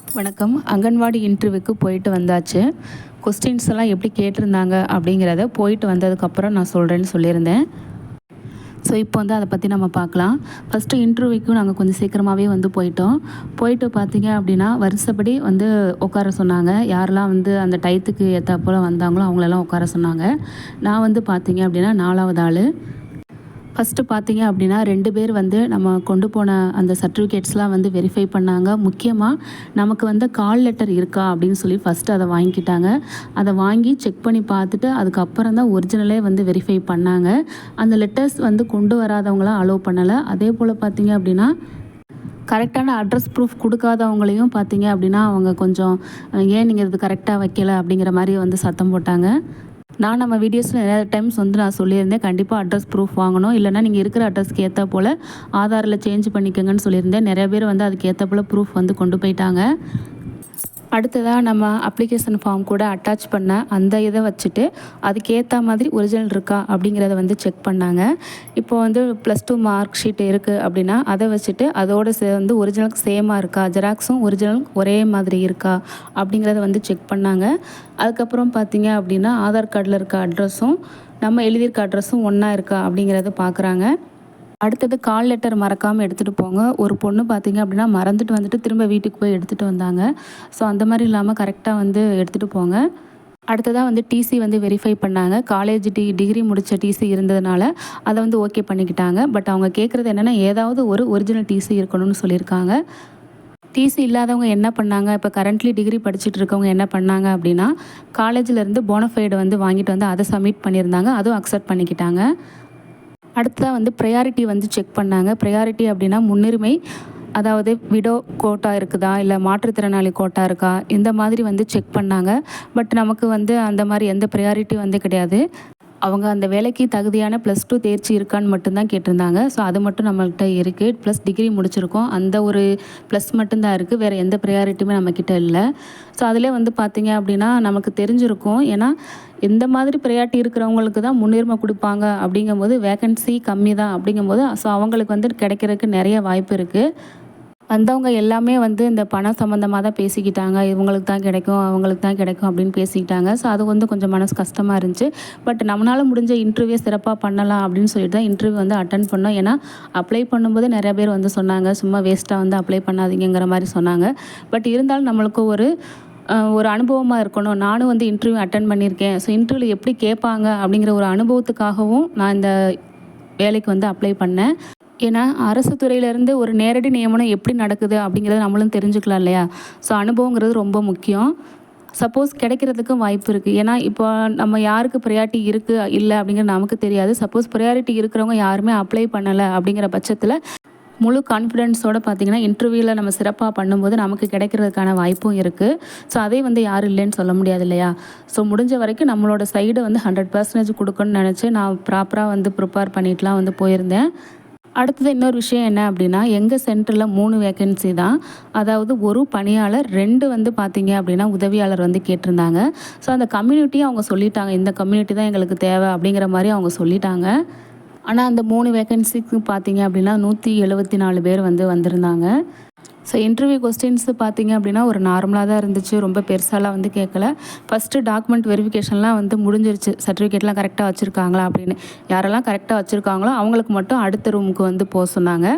வணக்கம். அங்கன்வாடி இன்டர்வியூக்கு போயிட்டு வந்தாச்சு. கொஸ்டின்ஸ் எல்லாம் எப்படி கேட்டிருந்தாங்க அப்படிங்கிறத போயிட்டு வந்ததுக்கப்புறம் நான் சொல்கிறேன்னு சொல்லியிருந்தேன். ஸோ இப்போ வந்து அதை பற்றி நம்ம பார்க்கலாம். ஃபஸ்ட்டு இன்டர்வியூக்கும் நாங்கள் கொஞ்சம் சீக்கிரமாகவே வந்து போயிட்டோம். போயிட்டு பார்த்தீங்க அப்படின்னா வரிசைப்படி வந்து உட்கார சொன்னாங்க. யாரெல்லாம் வந்து அந்த டயத்துக்கு ஏற்றாப்போல வந்தாங்களோ அவங்களெல்லாம் உட்கார சொன்னாங்க. நான் வந்து பார்த்தீங்க அப்படின்னா 4வது ஆள். ஃபஸ்ட்டு பார்த்தீங்க அப்படின்னா 2 பேர் வந்து நம்ம கொண்டு போன அந்த சர்டிஃபிகேட்ஸ்லாம் வந்து வெரிஃபை பண்ணாங்க. முக்கியமாக நமக்கு வந்து கால் லெட்டர் இருக்கா அப்படின்னு சொல்லி ஃபஸ்ட்டு அதை வாங்கிக்கிட்டாங்க. அதை வாங்கி செக் பண்ணி பார்த்துட்டு அதுக்கப்புறம் தான் ஒரிஜினலே வந்து வெரிஃபை பண்ணாங்க. அந்த லெட்டர்ஸ் வந்து கொண்டு வராதவங்களாம் அலோவ் பண்ணலை. அதே போல் பார்த்தீங்க அப்படின்னா கரெக்டான அட்ரஸ் ப்ரூஃப் கொடுக்காதவங்களையும் பார்த்தீங்க அப்படின்னா அவங்க கொஞ்சம் ஏன் நீங்கள் இது கரெக்டாக வைக்கல அப்படிங்கிற மாதிரி வந்து சத்தம் போட்டாங்க. நான் நம்ம வீடியோஸில் நிறைய டைம்ஸ் வந்து நான் சொல்லியிருந்தேன், கண்டிப்பாக அட்ரஸ் ப்ரூஃப் வாங்கணும், இல்லைனா நீங்கள் இருக்கிற அட்ரஸ்க்கு ஏற்ற போல் ஆதாரில் சேஞ்ச் பண்ணிக்கோங்கன்னு சொல்லியிருந்தேன். நிறைய பேர் வந்து அதுக்கு ஏற்ற போல் ப்ரூஃப் வந்து கொண்டு போயிட்டாங்க. அடுத்ததாக நம்ம அப்ளிகேஷன் ஃபார்ம் கூட அட்டாச் பண்ண அந்த இதை வச்சுட்டு அதுக்கேற்ற மாதிரி ஒரிஜினல் இருக்கா அப்படிங்கிறத வந்து செக் பண்ணாங்க. இப்போ வந்து +2 மார்க் ஷீட் இருக்குது அப்படின்னா அதை வச்சுட்டு அதோடு வந்து ஒரிஜினலுக்கு சேமாக இருக்கா, ஜெராக்ஸும் ஒரிஜினல் ஒரே மாதிரி இருக்கா அப்படிங்கிறத வந்து செக் பண்ணாங்க. அதுக்கப்புறம் பார்த்தீங்க அப்படின்னா ஆதார் கார்டில் இருக்க அட்ரஸும் நம்ம எழுதியிருக்க அட்ரஸும் ஒன்றா இருக்கா அப்படிங்கிறத பார்க்குறாங்க. அடுத்தது கால் லெட்டர் மறக்காமல் எடுத்துகிட்டு போங்க. ஒரு பொண்ணு பார்த்தீங்க அப்படின்னா மறந்துட்டு வந்துட்டு திரும்ப வீட்டுக்கு போய் எடுத்துகிட்டு வந்தாங்க. ஸோ அந்த மாதிரி இல்லாமல் கரெக்டாக வந்து எடுத்துகிட்டு போங்க. அடுத்ததாக வந்து டிசி வந்து வெரிஃபை பண்ணாங்க. காலேஜ் டிகிரி முடித்த டிசி இருந்ததுனால அதை வந்து ஓகே பண்ணிக்கிட்டாங்க. பட் அவங்க கேட்குறது என்னென்னா ஏதாவது ஒரு ஒரிஜினல் டிசி இருக்கணும்னு சொல்லியிருக்காங்க. டிசி இல்லாதவங்க என்ன பண்ணாங்க, இப்போ கரண்ட்லி டிகிரி படிச்சுட்டு இருக்கவங்க என்ன பண்ணாங்க அப்படின்னா காலேஜிலேருந்து போனஃபைடு வந்து வாங்கிட்டு வந்து அதை சப்மிட் பண்ணியிருந்தாங்க. அதுவும் அக்செப்ட் பண்ணிக்கிட்டாங்க. அடுத்ததாக வந்து ப்ரையாரிட்டி வந்து செக் பண்ணாங்க. ப்ரையாரிட்டி அப்படின்னா முன்னுரிமை, அதாவது விடோ கோட்டா இருக்குதா, இல்லை மாற்றுத்திறனாளி கோட்டா இருக்கா, இந்த மாதிரி வந்து செக் பண்ணாங்க. பட் நமக்கு வந்து அந்த மாதிரி எந்த ப்ரையாரிட்டி வந்து கிடையாது. அவங்க அந்த வேலைக்கு தகுதியான +2 தேர்ச்சி இருக்கான்னு மட்டும்தான் கேட்டிருந்தாங்க. ஸோ அது மட்டும் நம்மள்கிட்ட இருக்குது. ப்ளஸ் டிகிரி முடிச்சிருக்கோம், அந்த ஒரு ப்ளஸ் மட்டும்தான் இருக்குது, வேறு எந்த ப்ரையாரிட்டியுமே நம்மக்கிட்ட இல்லை. ஸோ அதிலே வந்து பார்த்திங்க அப்படின்னா நமக்கு தெரிஞ்சிருக்கும். ஏன்னா இந்த மாதிரி ப்ரையாரிட்டி இருக்கிறவங்களுக்கு தான் முன்னுரிமை கொடுப்பாங்க. அப்படிங்கும்போது வேக்கன்சி கம்மி தான் அப்படிங்கும்போது ஸோ அவங்களுக்கு வந்து கிடைக்கிறதுக்கு நிறைய வாய்ப்பு இருக்குது. வந்தவங்க எல்லாமே வந்து இந்த பணம் சம்மந்தமாக தான் பேசிக்கிட்டாங்க. இவங்களுக்கு தான் கிடைக்கும், அவங்களுக்கு தான் கிடைக்கும் அப்படின்னு பேசிக்கிட்டாங்க. ஸோ அது வந்து கொஞ்சம் மனசு கஷ்டமாக இருந்துச்சு. பட் நம்மளால் முடிஞ்ச இன்டர்வியூ சிறப்பாக பண்ணலாம் அப்படின்னு சொல்லிட்டு தான் இன்டர்வியூ வந்து அட்டன் பண்ணோம். ஏன்னா அப்ளை பண்ணும்போது நிறைய பேர் வந்து சொன்னாங்க, சும்மா வேஸ்ட்டாக வந்து அப்ளை பண்ணாதீங்கிற மாதிரி சொன்னாங்க. பட் இருந்தாலும் நம்மளுக்கு ஒரு அனுபவமாக இருக்கணும். நானும் வந்து இன்டர்வியூ அட்டன் பண்ணியிருக்கேன். ஸோ இன்டர்வியூ எப்படி கேட்பாங்க அப்படிங்கிற ஒரு அனுபவத்துக்காகவும் நான் இந்த வேலைக்கு வந்து அப்ளை பண்ணேன். ஏன்னா அரசு துறையிலேருந்து ஒரு நேரடி நியமனம் எப்படி நடக்குது அப்படிங்கிறத நம்மளும் தெரிஞ்சுக்கலாம் இல்லையா. ஸோ அனுபவங்கிறது ரொம்ப முக்கியம். சப்போஸ் கிடைக்கிறதுக்கும் வாய்ப்பு இருக்குது. ஏன்னா இப்போ நம்ம யாருக்கு ப்ரையாரிட்டி இருக்குது இல்லை அப்படிங்கிறது நமக்கு தெரியாது. சப்போஸ் ப்ரையாரிட்டி இருக்கிறவங்க யாருமே அப்ளை பண்ணலை அப்படிங்கிற பட்சத்தில் முழு கான்ஃபிடென்ஸோடு பார்த்திங்கன்னா இன்டர்வியூவில் நம்ம சிறப்பாக பண்ணும்போது நமக்கு கிடைக்கிறதுக்கான வாய்ப்பும் இருக்குது. ஸோ அதே வந்து யாரும் இல்லைன்னு சொல்ல முடியாது இல்லையா. ஸோ முடிஞ்ச வரைக்கும் நம்மளோட சைடு வந்து 100% கொடுக்கணும்னு நினச்சி நான் ப்ராப்பராக வந்து ப்ரிப்பேர் பண்ணிட்டுலாம் வந்து போயிருந்தேன். அடுத்தது இன்னொரு விஷயம் என்ன அப்படின்னா எங்கள் சென்டரில் 3 வேக்கன்சி தான். அதாவது ஒரு பணியாளர், 2 வந்து பார்த்தீங்க அப்படின்னா உதவியாளர் வந்து கேட்டிருந்தாங்க. ஸோ அந்த கம்யூனிட்டியும் அவங்க சொல்லிட்டாங்க, இந்த கம்யூனிட்டி தான் எங்களுக்கு தேவை அப்படிங்கிற மாதிரி அவங்க சொல்லிட்டாங்க. ஆனால் அந்த 3 வேக்கன்சிக்கு பார்த்தீங்க அப்படின்னா 174 பேர் வந்து வந்திருந்தாங்க. ஸோ இன்டர்வியூ கொஸ்டின்ஸு பார்த்தீங்க அப்படின்னா ஒரு நார்மலாக தான் இருந்துச்சு, ரொம்ப பெருசாலாம் வந்து கேட்கல. ஃபஸ்ட்டு டாக்குமெண்ட் வெரிஃபிகேஷன்லாம் வந்து முடிஞ்சிருச்சு, சர்டிஃபிகேட்லாம் கரெக்டாக வச்சுருக்காங்களா அப்படின்னு. யாரெல்லாம் கரெக்டாக வச்சுருக்காங்களோ அவங்களுக்கு மட்டும் அடுத்த ரூமுக்கு வந்து போக சொன்னாங்க.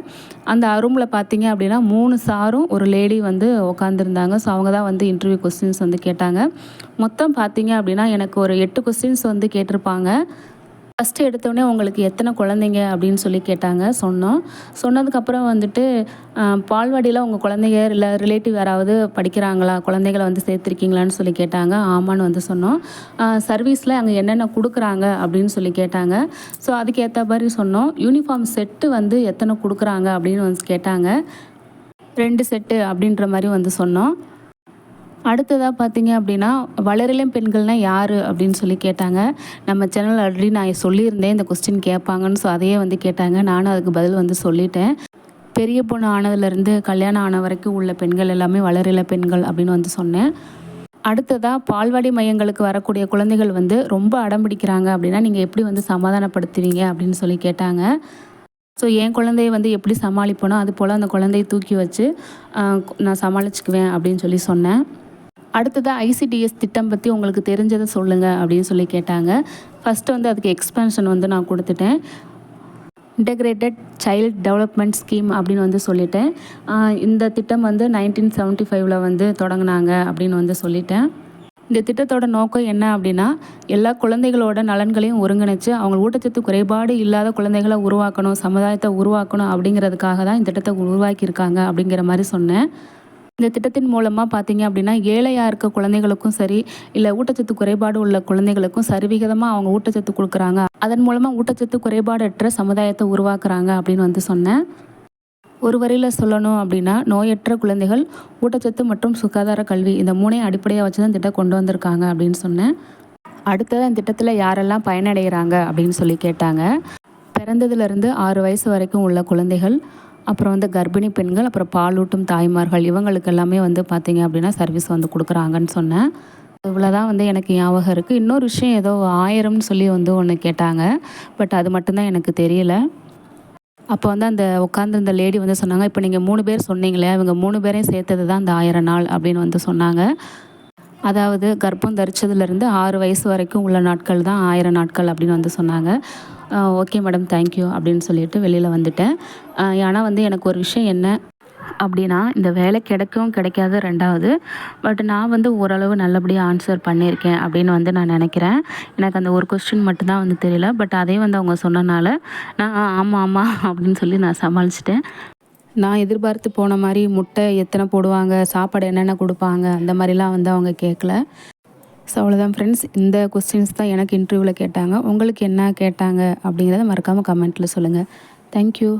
அந்த ரூமில் பார்த்தீங்க அப்படின்னா 3 சாரும் ஒரு லேடி வந்து உட்காந்துருந்தாங்க. ஸோ அவங்க தான் வந்து இன்டர்வியூ கொஸ்டின்ஸ் வந்து கேட்டாங்க. மொத்தம் பார்த்தீங்க அப்படின்னா எனக்கு ஒரு 8 கொஸ்டின்ஸ் வந்து கேட்டிருப்பாங்க. ஃபஸ்ட்டு எடுத்தோடனே உங்களுக்கு எத்தனை குழந்தைங்க அப்படின்னு சொல்லி கேட்டாங்க. சொன்னதுக்கப்புறம் வந்துட்டு பால்வாடியில் உங்கள் குழந்தைங்க இல்லை ரிலேட்டிவ் யாராவது படிக்கிறாங்களா, குழந்தைகளை வந்து சேர்த்துருக்கீங்களான்னு சொல்லி கேட்டாங்க. ஆமான்னு வந்து சொன்னோம். சர்வீஸில் அங்கே என்னென்ன கொடுக்குறாங்க அப்படின்னு சொல்லி கேட்டாங்க. ஸோ அதுக்கேற்ற மாதிரி சொன்னோம். யூனிஃபார்ம் செட்டு வந்து எத்தனை கொடுக்குறாங்க அப்படின்னு வந்து கேட்டாங்க. 2 செட்டு அப்படின்ற மாதிரி வந்து சொன்னோம். அடுத்ததாக பார்த்தீங்க அப்படின்னா வளரிளம் பெண்கள்னால் யார் அப்படின்னு சொல்லி கேட்டாங்க. நம்ம சேனல் ஆல்ரெடி நான் சொல்லியிருந்தேன் இந்த கொஸ்டின் கேட்பாங்கன்னு. ஸோ அதையே வந்து கேட்டாங்க. நானும் அதுக்கு பதில் வந்து சொல்லிட்டேன். பெரிய பொண்ணு ஆனதுலேருந்து கல்யாணம் ஆன வரைக்கும் உள்ள பெண்கள் எல்லாமே வளரிள பெண்கள் அப்படின்னு வந்து சொன்னேன். அடுத்ததாக பால்வாடி மையங்களுக்கு வரக்கூடிய குழந்தைகள் வந்து ரொம்ப அடம் பிடிக்கிறாங்க அப்படின்னா நீங்கள் எப்படி வந்து சமாதானப்படுத்துவீங்க அப்படின்னு சொல்லி கேட்டாங்க. ஸோ என் குழந்தைய வந்து எப்படி சமாளிப்பேனோ அது போல் அந்த குழந்தைய தூக்கி வச்சு நான் சமாளிச்சுக்குவேன் அப்படின்னு சொல்லி சொன்னேன். அடுத்ததாக ஐசிடிஎஸ் திட்டம் பற்றி உங்களுக்கு தெரிஞ்சதை சொல்லுங்கள் அப்படின்னு சொல்லி கேட்டாங்க. ஃபஸ்ட்டு வந்து அதுக்கு எக்ஸ்பென்ஷன் வந்து நான் கொடுத்துட்டேன். இன்டகிரேட்டட் சைல்ட் டெவலப்மெண்ட் ஸ்கீம் அப்படின்னு வந்து சொல்லிட்டேன். இந்த திட்டம் வந்து 1975 வந்து தொடங்கினாங்க அப்படின்னு வந்து சொல்லிட்டேன். இந்த திட்டத்தோட நோக்கம் என்ன அப்படின்னா, எல்லா குழந்தைகளோட நலன்களையும் ஒருங்கிணைச்சு அவங்க ஊட்டச்சத்து குறைபாடு இல்லாத குழந்தைகளை உருவாக்கணும், சமுதாயத்தை உருவாக்கணும் அப்படிங்கிறதுக்காக தான் இந்த திட்டத்தை உருவாக்கியிருக்காங்க அப்படிங்கிற மாதிரி சொன்னேன். இந்த திட்டத்தின் மூலமாக பார்த்தீங்க அப்படின்னா, ஏழையாக இருக்க குழந்தைகளுக்கும் சரி, இல்லை ஊட்டச்சத்து குறைபாடு உள்ள குழந்தைகளுக்கும் சரிவிகிதமாக அவங்க ஊட்டச்சத்து கொடுக்குறாங்க. அதன் மூலமாக ஊட்டச்சத்து குறைபாடற்ற சமுதாயத்தை உருவாக்குறாங்க அப்படின்னு வந்து சொன்னேன். ஒரு வரியில் சொல்லணும் அப்படின்னா, நோயற்ற குழந்தைகள், ஊட்டச்சத்து மற்றும் சுகாதார கல்வி இந்த 3ஐயும் அடிப்படையாக வச்சு தான் திட்டம் கொண்டு வந்திருக்காங்க அப்படின்னு சொன்னேன். அடுத்தது அந்த திட்டத்தில் யாரெல்லாம் பயனடைகிறாங்க அப்படின்னு சொல்லி கேட்டாங்க. பிறந்ததுலேருந்து 6 வயசு வரைக்கும் உள்ள குழந்தைகள், அப்புறம் வந்து கர்ப்பிணி பெண்கள், அப்புறம் பாலூட்டும் தாய்மார்கள் இவங்களுக்கு எல்லாமே வந்து பார்த்திங்க அப்படின்னா சர்வீஸ் வந்து கொடுக்குறாங்கன்னு சொன்னேன். இவ்வளோதான் வந்து எனக்கு ஞாபகம் இருக்குது. இன்னொரு விஷயம் ஏதோ 1000ன்னு சொல்லி வந்து ஒன்று கேட்டாங்க. பட் அது மட்டும்தான் எனக்கு தெரியல. அப்போ வந்து அந்த உட்காந்துருந்த லேடி வந்து சொன்னாங்க, இப்போ நீங்கள் 3 பேர் சொன்னீங்களே, அவங்க 3 பேரையும் சேர்த்தது தான் அந்த 1000 நாள் அப்படின்னு வந்து சொன்னாங்க. அதாவது கர்ப்பம் தரிச்சதுலேருந்து 6 வயசு வரைக்கும் உள்ள நாட்கள் தான் 1000 நாட்கள் அப்படின்னு வந்து சொன்னாங்க. ஓகே மேடம், தேங்க்யூ அப்படின்னு சொல்லிட்டு வெளியில் வந்துட்டேன். ஆனால் வந்து எனக்கு ஒரு விஷயம் என்ன அப்படின்னா, இந்த வேலை கிடைக்கவும் கிடைக்காது 2வது. பட் நான் வந்து ஓரளவு நல்லபடியாக ஆன்சர் பண்ணியிருக்கேன் அப்படின்னு வந்து நான் நினைக்கிறேன். எனக்கு அந்த ஒரு கொஸ்டின் மட்டும்தான் வந்து தெரியல. பட் அதையும் வந்து அவங்க சொன்னனால நான் ஆமாம் ஆமாம் அப்படின்னு சொல்லி நான் சமாளிச்சிட்டேன். நான் எதிர்பார்த்து போன மாதிரி முட்டை எத்தனை போடுவாங்க, சாப்பாடு என்னென்ன கொடுப்பாங்க அந்த மாதிரிலாம் வந்து அவங்க கேட்கல. ஸோ அவ்வளோதான் ஃப்ரெண்ட்ஸ். இந்த கொஸ்டின்ஸ் தான் எனக்கு இன்டர்வியூவில் கேட்டாங்க. உங்களுக்கு என்ன கேட்டாங்க அப்படிங்கிறத மறக்காமல் கமெண்ட்டில் சொல்லுங்கள். தேங்க்யூ.